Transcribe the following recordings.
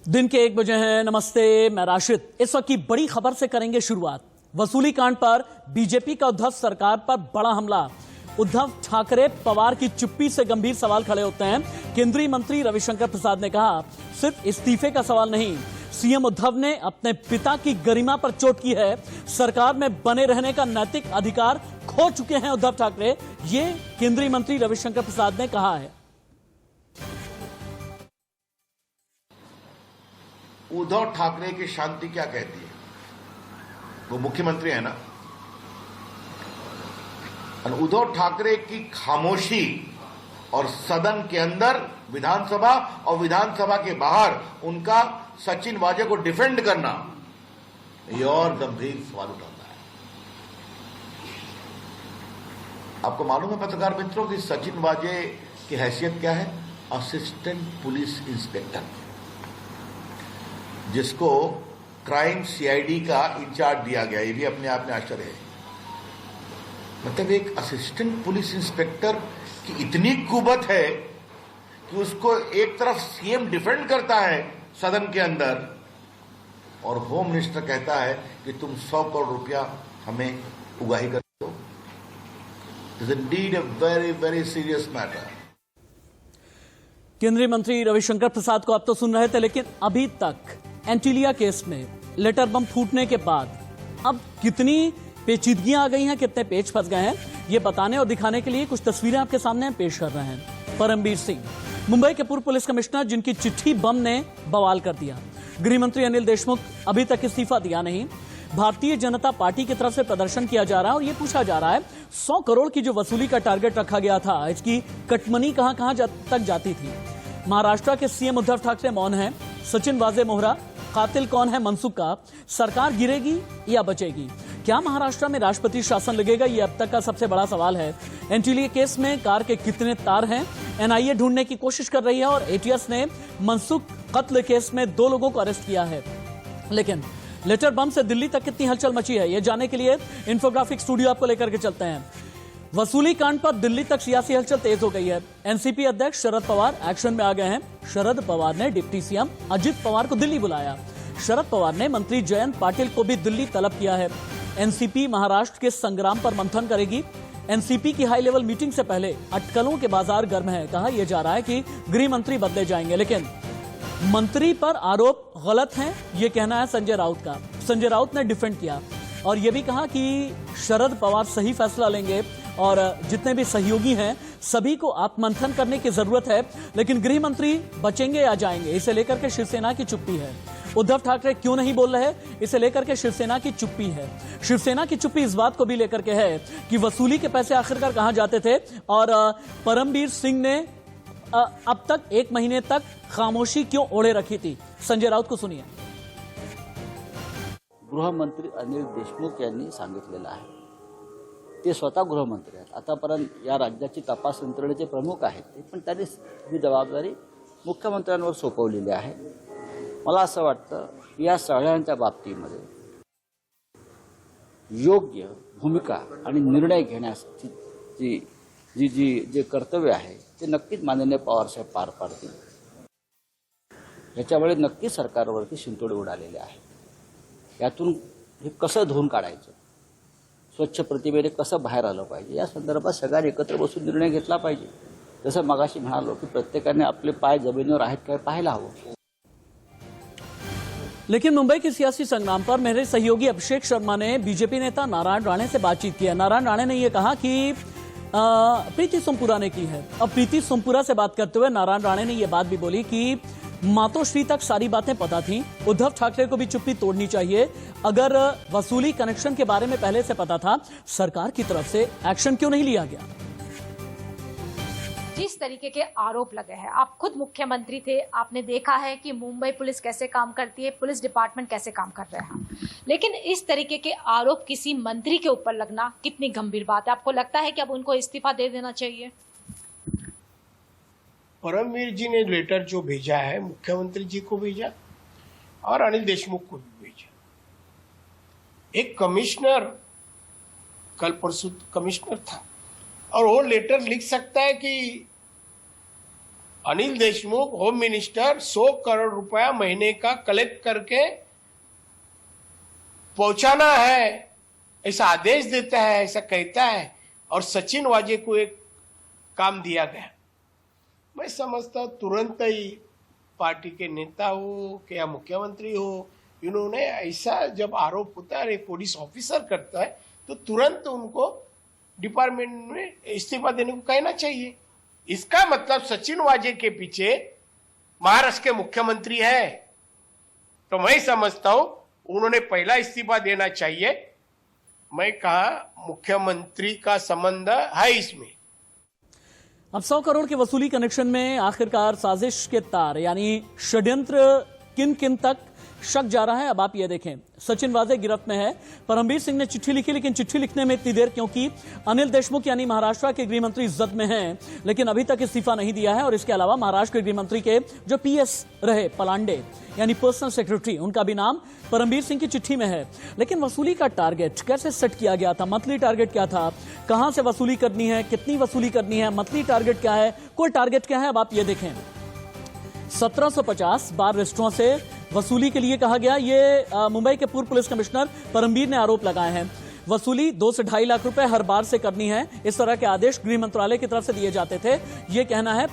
दिन के 1 बजे हैं। नमस्ते, मैं राशिद। इस वक्त की बड़ी खबर से करेंगे शुरुआत। वसूली कांड पर बीजेपी का उद्धव सरकार पर बड़ा हमला। उद्धव ठाकरे पवार की चुप्पी से गंभीर सवाल खड़े होते हैं। केंद्रीय मंत्री रविशंकर प्रसाद ने कहा, सिर्फ इस्तीफे का सवाल नहीं, सीएम उद्धव ने अपने पिता की गरिमा पर चोट की है। सरकार में बने रहने का नैतिक अधिकार खो चुके हैं उद्धव ठाकरे, ये केंद्रीय मंत्री रविशंकर प्रसाद ने कहा है। उद्धव ठाकरे की शांति क्या कहती है? वो मुख्यमंत्री है ना। और उद्धव ठाकरे की खामोशी और सदन के अंदर विधानसभा और विधानसभा के बाहर उनका सचिन वाजे को डिफेंड करना, ये और गंभीर सवाल उठाता है। आपको मालूम है पत्रकार मित्रों की सचिन वाजे की हैसियत क्या है? असिस्टेंट पुलिस इंस्पेक्टर, जिसको क्राइम सीआईडी का इंचार्ज दिया गया। ये भी अपने आप में आश्चर्य है। मतलब एक असिस्टेंट पुलिस इंस्पेक्टर की इतनी कुबत है कि उसको एक तरफ सीएम डिफेंड करता है सदन के अंदर, और होम मिनिस्टर कहता है कि तुम 100 करोड़ रुपया हमें उगाही कर दो। It is indeed a very very serious matter. केंद्रीय मंत्री रविशंकर प्रसाद को आप तो सुन रहे थे, लेकिन अभी तक एंटीलिया केस में लेटर बम फूटने के बाद अब कितनी पेचीदगियां आ गई हैं, कितने पेच फंस गए हैं, ये बताने और दिखाने के लिए कुछ तस्वीरें आपके सामने हम पेश कर रहे हैं। परमबीर सिंह, मुंबई के पूर्व पुलिस कमिश्नर, जिनकी चिट्ठी बम ने बवाल कर दिया। गृह मंत्री अनिल देशमुख अभी तक इस्तीफा दिया नहीं। भारतीय जनता पार्टी की तरफ से प्रदर्शन किया जा रहा है और ये पूछा जा रहा है 100 करोड़ की जो वसूली का टारगेट रखा गया था, इसकी कटमनी कहां तक जाती थी। महाराष्ट्र के सीएम उद्धव ठाकरे मौन हैं। सचिन वाजे मोहरा, कातिल कौन है मनसुख का, सरकार गिरेगी या बचेगी? क्या महाराष्ट्र में राष्ट्रपति शासन लगेगा? यह अब तक का सबसे बड़ा सवाल है। एंटीलिया केस में कार के कितने तार हैं, एनआईए ढूंढने की कोशिश कर रही है और एटीएस ने मनसुख कत्ल केस में 2 लोगों को अरेस्ट किया है। लेकिन लेटर बम से दिल्ली तक कितनी हलचल मची है, यह जानने के लिए इंफोग्राफिक स्टूडियो आपको लेकर के चलते हैं। वसूली कांड पर दिल्ली तक सियासी हलचल तेज हो गई है। एनसीपी अध्यक्ष शरद पवार एक्शन में आ गए हैं। शरद पवार ने डिप्टी सीएम अजित पवार को दिल्ली बुलाया। शरद पवार ने मंत्री जयंत पाटिल को भी दिल्ली तलब किया है। एनसीपी महाराष्ट्र के संग्राम पर मंथन करेगी। एनसीपी की हाई लेवल मीटिंग से पहले अटकलों के बाजार गर्म है। कहा यह जा रहा है कि गृह मंत्री बदले जाएंगे, लेकिन मंत्री पर आरोप गलत हैं, यह कहना है संजय राउत का। संजय राउत ने डिफेंड किया और यह भी कहा कि शरद पवार सही फैसला लेंगे और जितने भी सहयोगी हैं सभी को आत्ममंथन करने की जरूरत है, लेकिन गृह मंत्री बचेंगे या जाएंगे, इसे लेकर के शिवसेना की चुप्पी है। उद्धव ठाकरे क्यों नहीं बोल रहे, इसे लेकर के शिवसेना की चुप्पी है। शिवसेना की चुप्पी इस बात को भी लेकर के है कि वसूली के पैसे आखिरकार कहां जाते थे, और परमबीर सिंह ने अब तक 1 महीने तक खामोशी क्यों ओढ़े रखी थी। संजय राउत को सुनिए। गृहमंत्री अनिल देशमुख यांनी सांगितलेलं आहे, ते स्वतः गृहमंत्री आहेत, आतापर्यंत या राज्याची तपास यंत्रणेचे प्रमुख आहेत ते, पण त्यांनी ही जबाबदारी मुख्यमंत्र्यांवर सोपवलेली आहे। मला असं वाटतं की या सगळ्यांच्या बाबतीमध्ये योग्य भूमिका आणि निर्णय घेण्याची जे कर्तव्य आहे ते नक्कीच माननीय पवारसाहेब पार पाडतील। याच्यामुळे नक्कीच सरकारवरती शिंतोडे उडालेले आहे। यातून हे कसं धुवून काढायचं, स्वच्छ प्रतिमेने कसं बाहेर आलं पाहिजे, या संदर्भात सगळ्यांनी एकत्र बसून निर्णय घेतला पाहिजे। जसं मगाशी म्हणालो की प्रत्येकाने आपले पाय जमिनीवर आहेत काय पाहायला हवं। लेकिन मुंबई के सियासी संग्राम पर मेरे सहयोगी अभिषेक शर्मा ने बीजेपी नेता नारायण राणे से बातचीत की है। नारायण राणे ने यह कहा कि प्रीति सोमपुरा ने की है। अब प्रीति सोमपुरा से बात करते हुए नारायण राणे ने यह बात भी बोली कि मातोश्री तक सारी बातें पता थी, उद्धव ठाकरे को भी चुप्पी तोड़नी चाहिए। अगर वसूली कनेक्शन के बारे में पहले से पता था, सरकार की तरफ से एक्शन क्यों नहीं लिया गया? जिस तरीके के आरोप लगे हैं, आप खुद मुख्यमंत्री थे, आपने देखा है कि मुंबई पुलिस कैसे काम करती है, पुलिस डिपार्टमेंट कैसे काम कर रहे हैं, लेकिन इस तरीके के आरोप किसी मंत्री के ऊपर लगना कितनी गंभीर बात है। आपको लगता है कि अब उनको इस्तीफा दे देना चाहिए? परमवीर जी ने लेटर जो भेजा है मुख्यमंत्री जी को भेजा और अनिल देशमुख को भी भेजा। एक कमिश्नर कल परसों कमिश्नर था और वो लेटर लिख सकता है कि अनिल देशमुख होम मिनिस्टर 100 करोड़ रुपया महीने का कलेक्ट करके पहुंचाना है, ऐसा आदेश देता है, ऐसा कहता है, और सचिन वाजे को एक काम दिया गया। मैं समझता तुरंत ही पार्टी के नेता हो या मुख्यमंत्री हो, इन्होंने ऐसा जब आरोप होता है एक पुलिस ऑफिसर करता है तो तुरंत उनको डिपार्टमेंट में इस्तीफा देने को कहना चाहिए। इसका मतलब सचिन वाजे के पीछे महाराष्ट्र के मुख्यमंत्री है। तो मैं समझता हूं उन्होंने पहला इस्तीफा देना चाहिए। मैं कहा मुख्यमंत्री का संबंध है इसमें। अब 100 करोड़ के वसूली कनेक्शन में आखिरकार साजिश के तार यानी षड्यंत्र किन किन तक शक जा रहा है, अब आप ये देखें। सचिन वाजे गिरफ्त में है। परमबीर सिंह ने चिट्ठी लिखी, लेकिन चिट्ठी लिखने में इतनी देर क्योंकि अनिल देशमुख यानी महाराष्ट्र के गृह मंत्री जद में हैं, लेकिन अभी तक इस्तीफा नहीं दिया है। और इसके अलावा महाराष्ट्र के गृह मंत्री के जो पीएस रहे पलांडे यानी पर्सनल सेक्रेटरी, उनका भी नाम परमबीर सिंह की चिट्ठी में है। लेकिन वसूली का टारगेट कैसे सेट किया गया था? मंथली टारगेट क्या था? कहां से वसूली करनी है? कितनी वसूली करनी है? मंथली टारगेट क्या है? कुल टारगेट क्या है? अब आप ये देखें। 1750 बार रेस्टोरेंट से वसूली के लिए कहा गया। ये मुंबई के पूर्व पुलिस कमिश्नर परमबीर ने आरोप लगाए हैं। वसूली 2 से 2.5 लाख रुपए हर बार से करनी है, इस तरह के आदेश गृह मंत्रालय की तरफ से दिए जाते थे। ये कहना है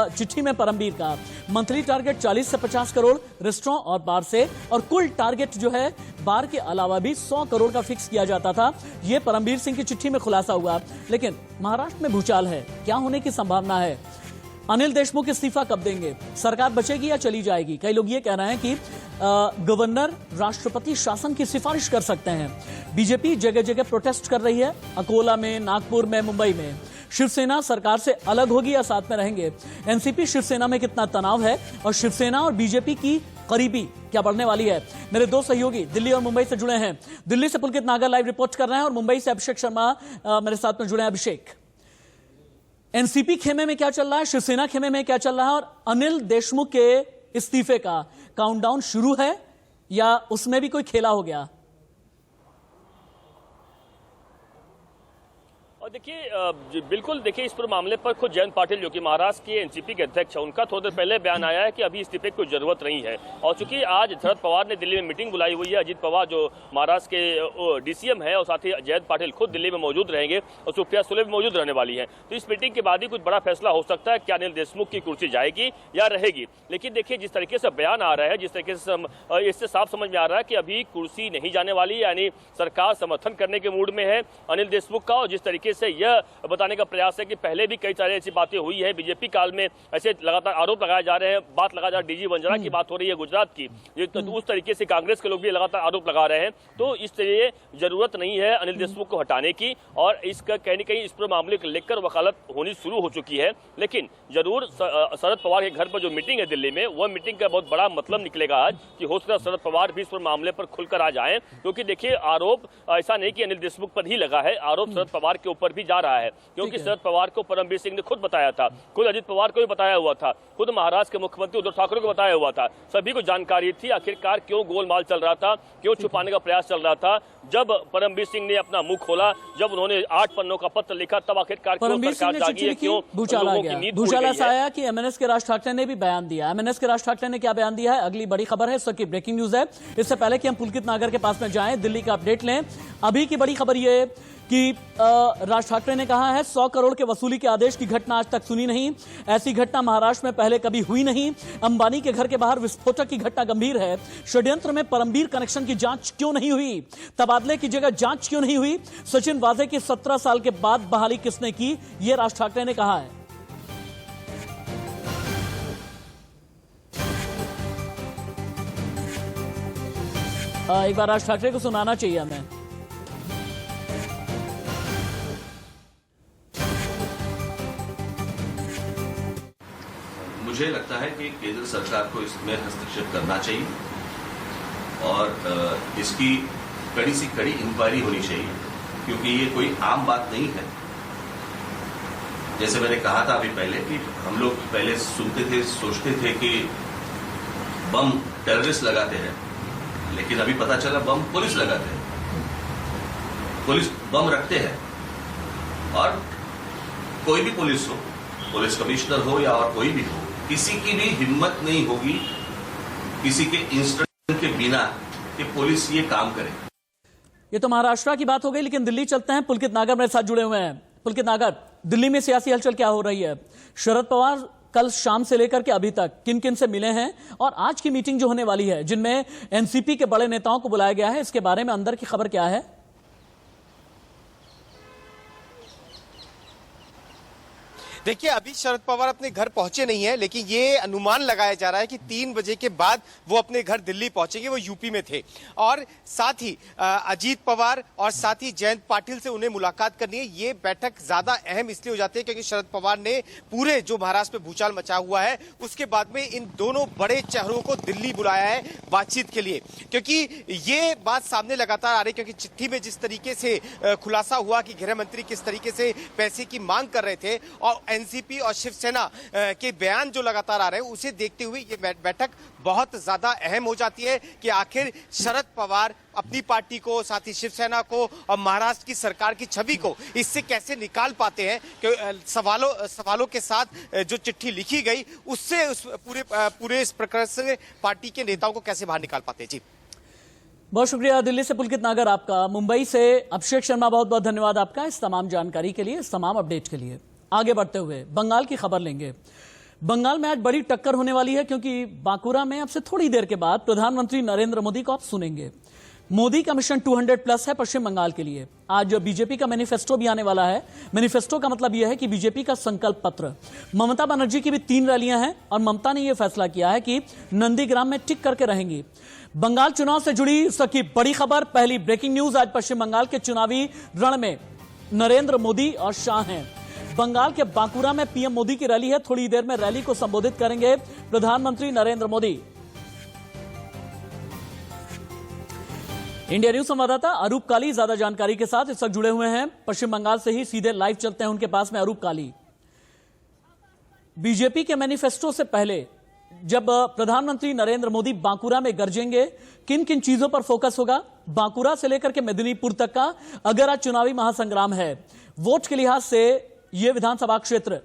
चिट्ठी में परमबीर का। मंथली टारगेट 40 से 50 करोड़ रेस्टोरेंट और बार से, और कुल टारगेट जो है बार के अलावा भी 100 करोड़ का फिक्स किया जाता था। ये परमबीर सिंह की चिट्ठी में खुलासा हुआ। लेकिन महाराष्ट्र में भूचाल है, क्या होने की संभावना है? अनिल देशमुख इस्तीफा कब देंगे? सरकार बचेगी या चली जाएगी? कई लोग ये कह रहे हैं कि गवर्नर राष्ट्रपति शासन की सिफारिश कर सकते हैं। बीजेपी जगह जगह प्रोटेस्ट कर रही है, अकोला में, नागपुर में, मुंबई में। शिवसेना सरकार से अलग होगी या साथ में रहेंगे? एनसीपी शिवसेना में कितना तनाव है, और शिवसेना और बीजेपी की करीबी क्या बढ़ने वाली है? मेरे 2 सहयोगी दिल्ली और मुंबई से जुड़े हैं। दिल्ली से पुलकित नागर लाइव रिपोर्ट कर रहे हैं और मुंबई से अभिषेक शर्मा मेरे साथ में जुड़े हैं। अभिषेक, एनसीपी खेमे में क्या चल रहा है, शिवसेना खेमे में क्या चल रहा है, और अनिल देशमुख के इस्तीफे का काउंटडाउन शुरू है या उसमें भी कोई खेला हो गया? और देखिए बिल्कुल देखिए, इस पर मामले पर खुद जयंत पाटिल जो कि महाराष्ट्र के एनसीपी के अध्यक्ष है, उनका थोड़ी देर पहले बयान आया है कि अभी इस्तीफे की कोई जरूरत नहीं है। और चूंकि आज शरद पवार ने दिल्ली में मीटिंग बुलाई हुई है, अजीत पवार जो महाराष्ट्र के डीसीएम है और साथ ही जयंत पाटिल खुद दिल्ली में मौजूद रहेंगे और सुप्रिया सुले भी मौजूद रहने वाली है। तो इस मीटिंग के बाद ही कुछ बड़ा फैसला हो सकता है कि अनिल देशमुख की कुर्सी जाएगी या रहेगी। लेकिन देखिए जिस तरीके से बयान आ रहा है, जिस तरीके से इससे साफ समझ में आ रहा है कि अभी कुर्सी नहीं जाने वाली, यानी सरकार समर्थन करने के मूड में है अनिल देशमुख का। और जिस तरीके से यह बताने का प्रयास है कि पहले भी कई सारी ऐसी बातें हुई है, बीजेपी काल में ऐसे लगातार आरोप लगाए जा रहे हैं, बात लगातार जा डीजी वंजना की बात हो रही है गुजरात की, तो उस तरीके से कांग्रेस के लोग भी लगातार आरोप लगा रहे हैं। तो इसलिए जरूरत नहीं है अनिल देशमुख को हटाने की, और इसका कहीं न कहीं इस पर मामले को लेकर वकालत होनी शुरू हो चुकी है। लेकिन जरूर शरद पवार के घर पर जो मीटिंग है दिल्ली में, वह मीटिंग का बहुत बड़ा मतलब निकलेगा आज कि हो सकता है शरद पवार भी इस पर मामले पर खुलकर आ जाएं, क्योंकि देखिए आरोप ऐसा नहीं कि अनिल देशमुख पर ही लगा है, आरोप शरद पवार के ऊपर भी जा रहा है। क्योंकि शरद पवार को परमबीर सिंह ने खुद बताया था, खुद अजीत पवार को भी बताया हुआ था, खुद महाराष्ट्र के मुख्यमंत्री उद्धव ठाकरे को बताया हुआ था, सभी को जानकारी थी आखिरकार क्यों गोलमाल चल रहा था, क्यों छुपाने का प्रयास चल रहा था। जब परमबीर सिंह ने अपना मुंह खोला, जब उन्होंने 8 पन्नों का पत्र लिखा, तब आखिरकार परमबीर सिंह ने चिट्ठी लिखी, भूचाल आ गया। भूचाल ऐसा आया कि एमएनएस के राज ठाकरे ने भी बयान दिया। एमएनएस के राज ठाकरे ने क्या बयान दिया है, अगली बड़ी खबर है, इसकी ब्रेकिंग न्यूज है। इससे पहले कि हम पुलकित नागर के पास में जाएं, दिल्ली का अपडेट लें। अभी की बड़ी खबर यह कि राज ठाकरे ने कहा है 100 करोड़ के वसूली के आदेश की घटना आज तक सुनी नहीं, ऐसी घटना महाराष्ट्र में पहले कभी हुई नहीं। अंबानी के घर के बाहर विस्फोटक की घटना गंभीर है। षड्यंत्र में परमबीर कनेक्शन की जांच क्यों नहीं हुई, तबादले की जगह जांच क्यों नहीं हुई, सचिन वाजे की 17 साल के बाद बहाली किसने की, यह राज ठाकरे ने कहा है। एक बार राज ठाकरे को सुनाना चाहिए हमें। मुझे लगता है कि केंद्र सरकार को इसमें हस्तक्षेप करना चाहिए और इसकी कड़ी से कड़ी इंक्वायरी होनी चाहिए, क्योंकि ये कोई आम बात नहीं है। जैसे मैंने कहा था अभी पहले कि हम लोग पहले सुनते थे, सोचते थे कि बम टेररिस्ट लगाते हैं, लेकिन अभी पता चला बम पुलिस लगाते हैं। पुलिस बम रखते हैं, और कोई भी पुलिस हो, पुलिस कमिश्नर हो या और कोई भी हो, किसी की भी हिम्मत नहीं होगी किसी के इंस्ट्रक्शन के बिना कि पुलिस ये काम करे। ये तो महाराष्ट्र की बात हो गई, लेकिन दिल्ली चलते हैं। पुलकित नागर मेरे साथ जुड़े हुए हैं। पुलकित नागर, दिल्ली में सियासी हलचल क्या हो रही है? शरद पवार कल शाम से लेकर के अभी तक किन किन से मिले हैं, और आज की मीटिंग जो होने वाली है जिनमें एनसीपी के बड़े नेताओं को बुलाया गया है, इसके बारे में अंदर की खबर क्या है? देखिए, अभी शरद पवार अपने घर पहुंचे नहीं है, लेकिन ये अनुमान लगाया जा रहा है कि 3 बजे के बाद वो अपने घर दिल्ली पहुंचेंगे। वो यूपी में थे और साथ ही अजीत पवार और साथ ही जयंत पाटिल से उन्हें मुलाकात करनी है। ये बैठक ज्यादा अहम इसलिए हो जाती है क्योंकि शरद पवार ने पूरे जो महाराष्ट्र में भूचाल मचा हुआ है उसके बाद में इन दोनों बड़े चेहरों को दिल्ली बुलाया है बातचीत के लिए, क्योंकि ये बात सामने लगातार आ रही है। क्योंकि चिट्ठी में जिस तरीके से खुलासा हुआ कि गृह मंत्री किस तरीके से पैसे की मांग कर रहे थे और एनसीपी और शिवसेना के बयान जो लगातार आ रहे हैं, उसे देखते हुए ये बैठक बहुत ज्यादा अहम हो जाती है कि आखिर शरद पवार अपनी पार्टी को, साथ ही शिवसेना को और महाराष्ट्र की सरकार की छवि को इससे कैसे निकाल पाते हैं। कि सवालों के साथ जो चिट्ठी लिखी गई उससे उस पूरे इस प्रकरण से पार्टी के नेताओं को कैसे बाहर निकाल पाते हैं। जी बहुत शुक्रिया दिल्ली से पुलकित नागर आपका। मुंबई से अभिषेक शर्मा, बहुत बहुत धन्यवाद आपका इस तमाम जानकारी के लिए, इस तमाम अपडेट के लिए। आगे बढ़ते हुए बंगाल की खबर लेंगे। बंगाल में आज बड़ी टक्कर होने वाली है, क्योंकि बांकुरा में अब से थोड़ी देर के बाद प्रधानमंत्री नरेंद्र मोदी को आप सुनेंगे। मोदी का मिशन 200+ है पश्चिम बंगाल के लिए। आज बीजेपी का मैनिफेस्टो भी आने वाला है। मैनिफेस्टो का मतलब यह है कि बीजेपी का संकल्प पत्र। ममता बनर्जी की भी 3 रैलियां हैं और ममता ने यह फैसला किया है कि नंदीग्राम में टिक करके रहेंगी। बंगाल चुनाव से जुड़ी सबकी बड़ी खबर, पहली ब्रेकिंग न्यूज। आज पश्चिम बंगाल के चुनावी रण में नरेंद्र मोदी और शाह हैं। बंगाल के बांकुरा में पीएम मोदी की रैली है। थोड़ी देर में रैली को संबोधित करेंगे प्रधानमंत्री नरेंद्र मोदी। इंडिया न्यूज संवाददाता अरूप काली ज्यादा जानकारी के साथ इस वक्त जुड़े हुए हैं। पश्चिम बंगाल से ही सीधे लाइव चलते हैं उनके पास में। अरूप काली, बीजेपी के मैनिफेस्टो से पहले जब प्रधानमंत्री नरेंद्र मोदी बांकुरा में गरजेंगे, किन किन चीजों पर फोकस होगा? बांकुरा से लेकर के मेदिनीपुर तक का अगर आज चुनावी महासंग्राम है, वोट के लिहाज से ये विधानसभा क्षेत्र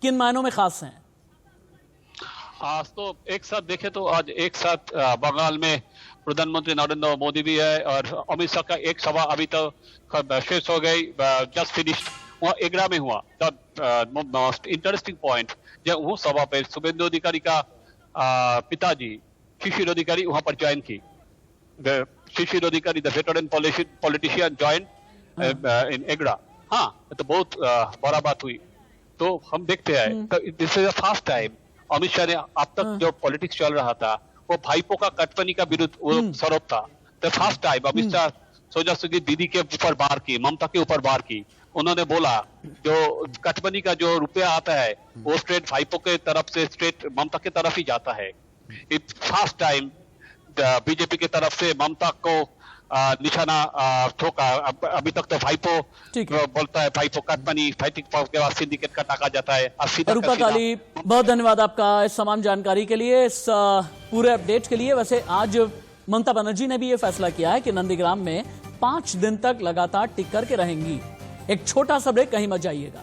किन मायनों में खास हैं? आज तो एक साथ देखें तो आज एक साथ बंगाल में प्रधानमंत्री नरेंद्र मोदी भी है और अमित शाह का एक सभा अभी तो शेष हो गई, जस्ट फिनिश्ड। वहाँ एग्रा में हुआ। द मोस्ट इंटरेस्टिंग पॉइंट, जब वो सभा पे शुभेंदु अधिकारी का पिताजी शिशिर अधिकारी वहां पर ज्वाइन की। Sisir Adhikari the veteran politician join in Egra. हाँ, तो बहुत बड़ा बात हुई। तो हम देखते हैं तो this is the first time Amit Shah ने अब तक जो पॉलिटिक्स चल रहा था वो भाईपो का कटपनी का विरुद्ध वो स्वरूप था। तो फर्स्ट टाइम अमित शाह सोचा कि दीदी के ऊपर बार की, ममता के ऊपर बार की। उन्होंने बोला जो कटपनी का जो रुपया आता है वो स्ट्रेट भाईपो के तरफ से स्ट्रेट ममता की तरफ ही जाता है। इट्स फर्स्ट टाइम बीजेपी की तरफ से ममता को निशाना ठोका। अभी तक तो भाईपो बोलता है, भाईपो कटपनी फाइटिंग के बाद सिंडिकेट का टाका जाता है। रूपा काली, बहुत धन्यवाद आपका इस तमाम जानकारी के लिए, इस पूरे अपडेट के लिए। वैसे आज ममता बनर्जी ने भी ये फैसला किया है कि नंदीग्राम में 5 दिन तक लगातार टिक करके रहेंगी। एक छोटा सा ब्रेक, कहीं मत जाइएगा।